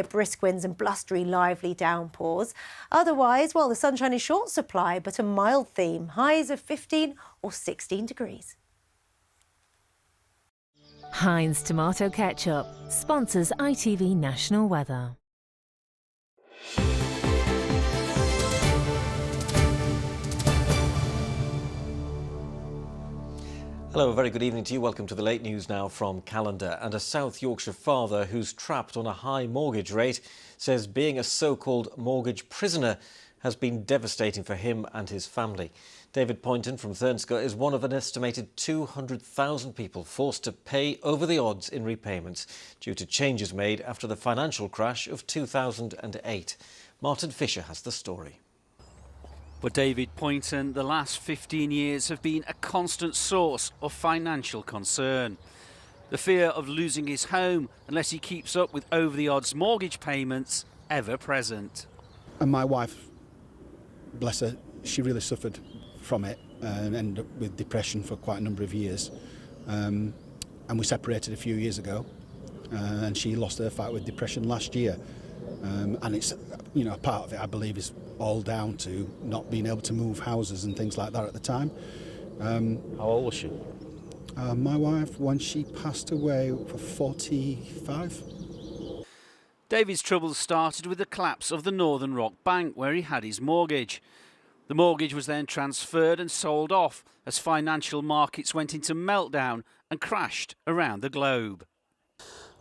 Brisk winds and blustery, lively downpours. Otherwise, well, the sunshine is short supply, but a mild theme. Highs of 15 or 16 degrees. Heinz Tomato Ketchup sponsors ITV National Weather. Hello, a very good evening to you. Welcome to the late news now from Calendar. And a South Yorkshire father who's trapped on a high mortgage rate says being a so-called mortgage prisoner has been devastating for him and his family. David Poynton from Thurnscoe is one of an estimated 200,000 people forced to pay over the odds in repayments due to changes made after the financial crash of 2008. Martin Fisher has the story. For David Poynton, the last 15 years have been a constant source of financial concern. The fear of losing his home unless he keeps up with over-the-odds mortgage payments ever present. And my wife, bless her, she really suffered from it and ended up with depression for quite a number of years. And we separated a few years ago, and she lost her fight with depression last year. And it's, you know, part of it, I believe, is all down to not being able to move houses and things like that at the time. How old was she? My wife, when she passed away, for 45. David's troubles started with the collapse of the Northern Rock Bank, where he had his mortgage. The mortgage was then transferred and sold off as financial markets went into meltdown and crashed around the globe.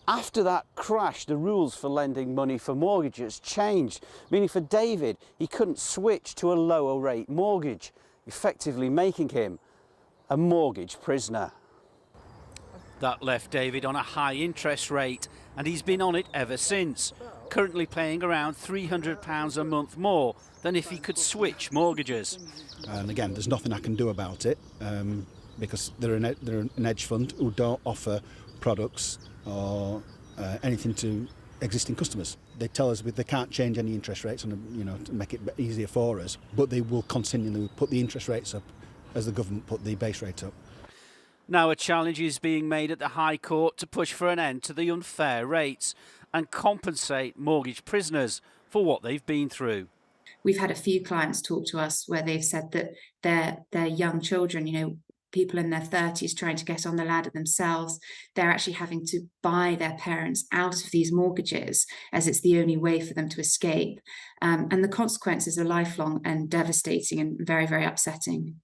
After that crash, the rules for lending money for mortgages changed, meaning for David, he couldn't switch to a lower rate mortgage, effectively making him a mortgage prisoner. That left David on a high interest rate, and he's been on it ever since, currently paying around £300 a month more than if he could switch mortgages. And again, there's nothing I can do about it because they're an hedge fund who don't offer products or anything to existing customers. They tell us they can't change any interest rates and, you know, to make it easier for us, but they will continually put the interest rates up as the government put the base rate up. Now a challenge is being made at the High Court to push for an end to the unfair rates and compensate mortgage prisoners for what they've been through. We've had a few clients talk to us where they've said that their young children, you know, people in their 30s trying to get on the ladder themselves, they're actually having to buy their parents out of these mortgages as it's the only way for them to escape. And the consequences are lifelong and devastating and very, very upsetting.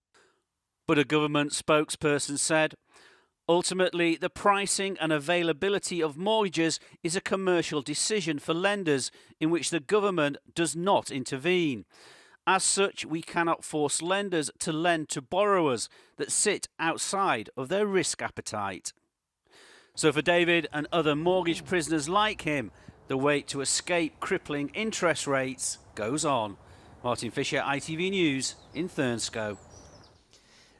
But a government spokesperson said, ultimately, the pricing and availability of mortgages is a commercial decision for lenders in which the government does not intervene. As such, we cannot force lenders to lend to borrowers that sit outside of their risk appetite. So for David and other mortgage prisoners like him, the wait to escape crippling interest rates goes on. Martin Fisher, ITV News in Thurnscoe.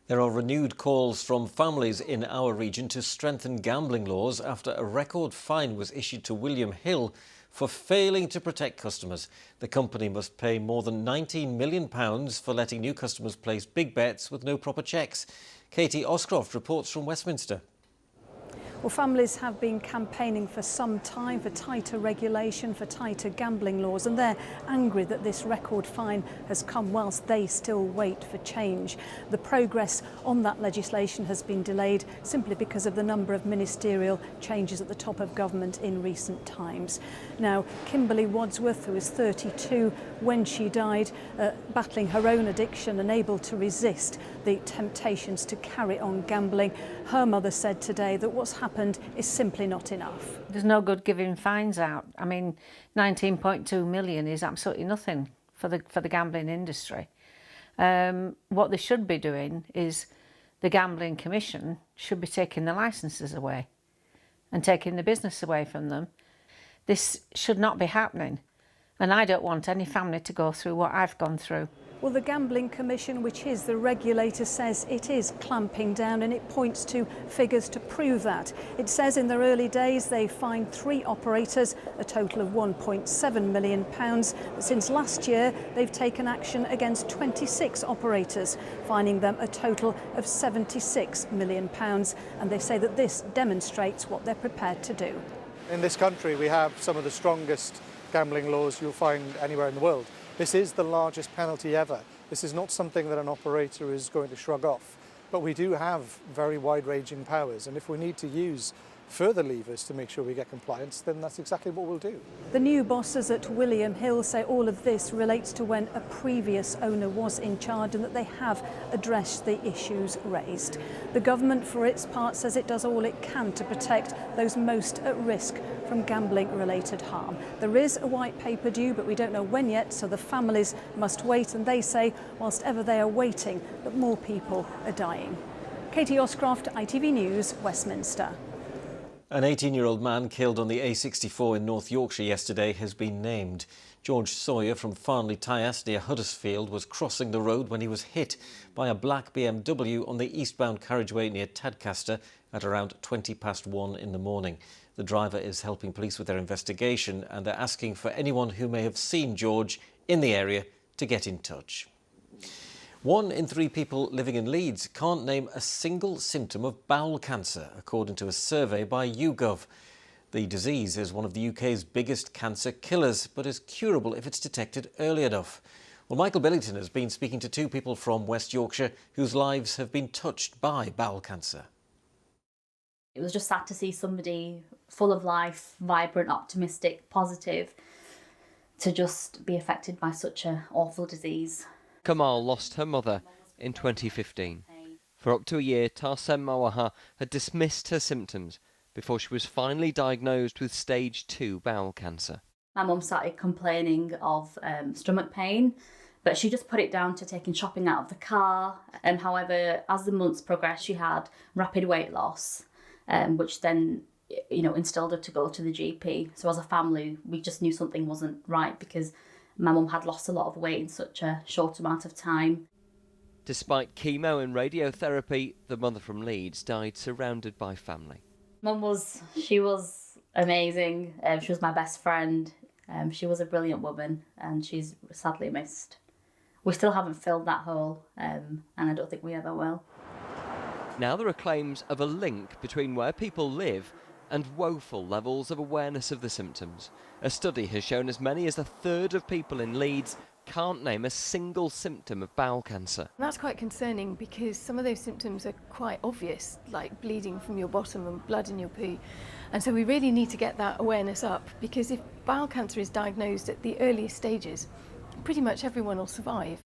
There are renewed calls from families in our region to strengthen gambling laws after a record fine was issued to William Hill for failing to protect customers. The company must pay more than £19 million for letting new customers place big bets with no proper checks. Katie Oscroft reports from Westminster. Well, families have been campaigning for some time for tighter regulation, for tighter gambling laws, and they're angry that this record fine has come whilst they still wait for change. The progress on that legislation has been delayed simply because of the number of ministerial changes at the top of government in recent times. Now, Kimberly Wadsworth, who was 32 when she died, battling her own addiction and able to resist the temptations to carry on gambling, her mother said today that what's happened is simply not enough. There's no good giving fines out. I mean, 19.2 million is absolutely nothing for the gambling industry. What they should be doing is the Gambling Commission should be taking the licences away and taking the business away from them. This should not be happening, and I don't want any family to go through what I've gone through. Well, the Gambling Commission, which is the regulator, says it is clamping down, and it points to figures to prove that. It says in their early days they fined 3 operators, a total of £1.7 million. But since last year, they've taken action against 26 operators, fining them a total of £76 million. And they say that this demonstrates what they're prepared to do. In this country, we have some of the strongest gambling laws you'll find anywhere in the world. This is the largest penalty ever. This is not something that an operator is going to shrug off. But we do have very wide-ranging powers, and if we need to use further levers to make sure we get compliance, then that's exactly what we'll do. The new bosses at William Hill say all of this relates to when a previous owner was in charge and that they have addressed the issues raised. The government, for its part, says it does all it can to protect those most at risk from gambling-related harm. There is a white paper due, but we don't know when yet, so the families must wait, and they say, whilst ever they are waiting, that more people are dying. Katie Oscroft, ITV News, Westminster. An 18-year-old man killed on the A64 in North Yorkshire yesterday has been named. George Sawyer from Farnley Tyas near Huddersfield was crossing the road when he was hit by a black BMW on the eastbound carriageway near Tadcaster at around 1:20 in the morning. The driver is helping police with their investigation, and they're asking for anyone who may have seen George in the area to get in touch. 1 in 3 people living in Leeds can't name a single symptom of bowel cancer, according to a survey by YouGov. The disease is one of the UK's biggest cancer killers, but is curable if it's detected early enough. Well, Michael Billington has been speaking to 2 people from West Yorkshire whose lives have been touched by bowel cancer. It was just sad to see somebody full of life, vibrant, optimistic, positive, to just be affected by such an awful disease. Kamal lost her mother in 2015. For up to a year, Tarsem Mawaha had dismissed her symptoms before she was finally diagnosed with stage 2 bowel cancer. My mum started complaining of stomach pain, but she just put it down to taking shopping out of the car. However, as the months progressed, she had rapid weight loss, which then instilled her to go to the GP. So as a family, we just knew something wasn't right because my mum had lost a lot of weight in such a short amount of time. Despite chemo and radiotherapy, the mother from Leeds died surrounded by family. Mum was amazing. She was my best friend. She was a brilliant woman, and she's sadly missed. We still haven't filled that hole, and I don't think we ever will. Now there are claims of a link between where people live and woeful levels of awareness of the symptoms. A study has shown as many as a third of people in Leeds can't name a single symptom of bowel cancer. That's quite concerning because some of those symptoms are quite obvious, like bleeding from your bottom and blood in your poo. And so we really need to get that awareness up, because if bowel cancer is diagnosed at the earliest stages, pretty much everyone will survive.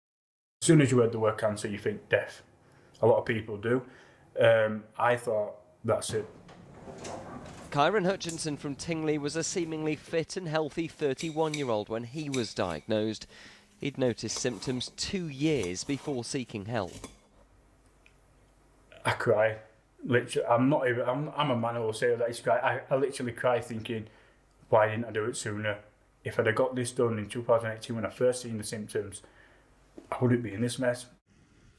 As soon as you heard the word cancer, you think death. A lot of people do. I thought, that's it. Kyron Hutchinson from Tingley was a seemingly fit and healthy 31-year-old when he was diagnosed. He'd noticed symptoms 2 years before seeking help. I cry. Literally, I'm a man who will say that. I literally cry thinking, why didn't I do it sooner? If I'd have got this done in 2018 when I first seen the symptoms, I wouldn't be in this mess.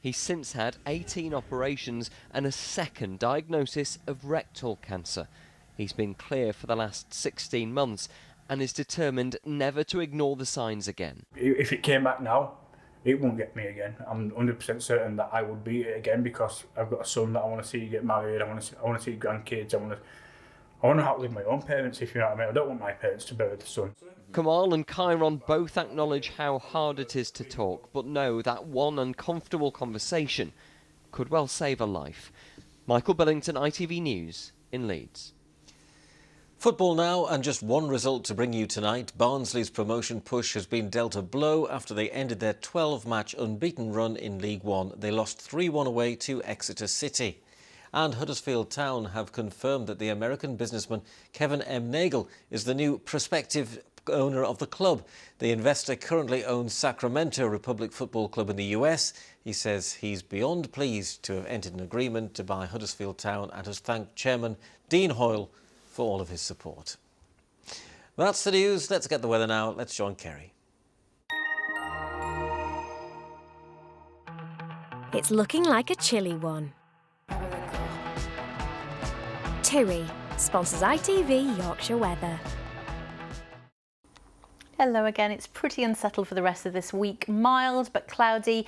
He's since had 18 operations and a second diagnosis of rectal cancer. He's been clear for the last 16 months and is determined never to ignore the signs again. If it came back now, it won't get me again. I'm 100% certain that I would beat it again, because I've got a son that I want to see get married. I want to see grandkids. I want to outlive my own parents, if you know what I mean. I don't want my parents to bury the son. Kamal and Kyron both acknowledge how hard it is to talk, but know that one uncomfortable conversation could well save a life. Michael Billington, ITV News in Leeds. Football now, and just one result to bring you tonight. Barnsley's promotion push has been dealt a blow after they ended their 12-match unbeaten run in League One. They lost 3-1 away to Exeter City. And Huddersfield Town have confirmed that the American businessman Kevin M. Nagel is the new prospective owner of the club. The investor currently owns Sacramento Republic Football Club in the US. He says he's beyond pleased to have entered an agreement to buy Huddersfield Town and has thanked Chairman Dean Hoyle for all of his support. That's the news. Let's get the weather now. Let's join Kerry. It's looking like a chilly one. TUI sponsors ITV Yorkshire Weather. Hello again. It's pretty unsettled for the rest of this week. Mild but cloudy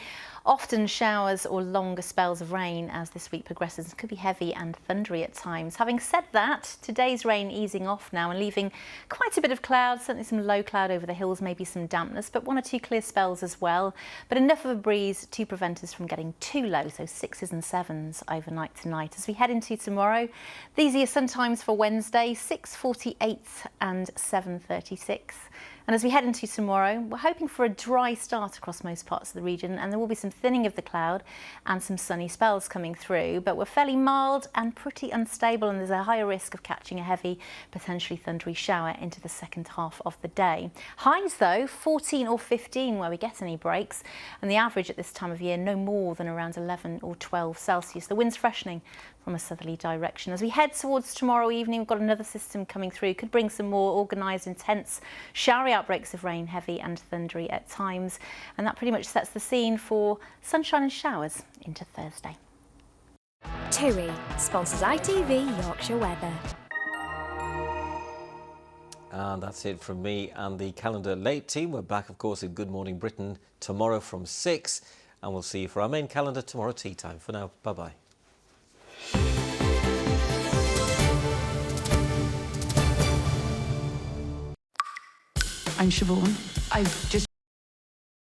Often showers or longer spells of rain as this week progresses. It could be heavy and thundery at times. Having said that, today's rain easing off now and leaving quite a bit of cloud, certainly some low cloud over the hills, maybe some dampness, but 1 or 2 clear spells as well. But enough of a breeze to prevent us from getting too low, so 6s and 7s overnight tonight. As we head into tomorrow, these are your sun times for Wednesday, 6:48 and 7:36. And as we head into tomorrow, we're hoping for a dry start across most parts of the region, and there will be some thinning of the cloud and some sunny spells coming through, but we're fairly mild and pretty unstable, and there's a higher risk of catching a heavy, potentially thundery shower into the second half of the day. Highs though, 14 or 15 where we get any breaks, and the average at this time of year no more than around 11 or 12 Celsius. The wind's freshening from a southerly direction. As we head towards tomorrow evening, we've got another system coming through. Could bring some more organised, intense, showery outbreaks of rain, heavy and thundery at times. And that pretty much sets the scene for sunshine and showers into Thursday. TUI sponsors ITV Yorkshire Weather. And that's it from me and the Calendar Late team. We're back, of course, in Good Morning Britain tomorrow from 6. And we'll see you for our main calendar tomorrow tea time. For now, bye-bye. I'm Siobhan. I've just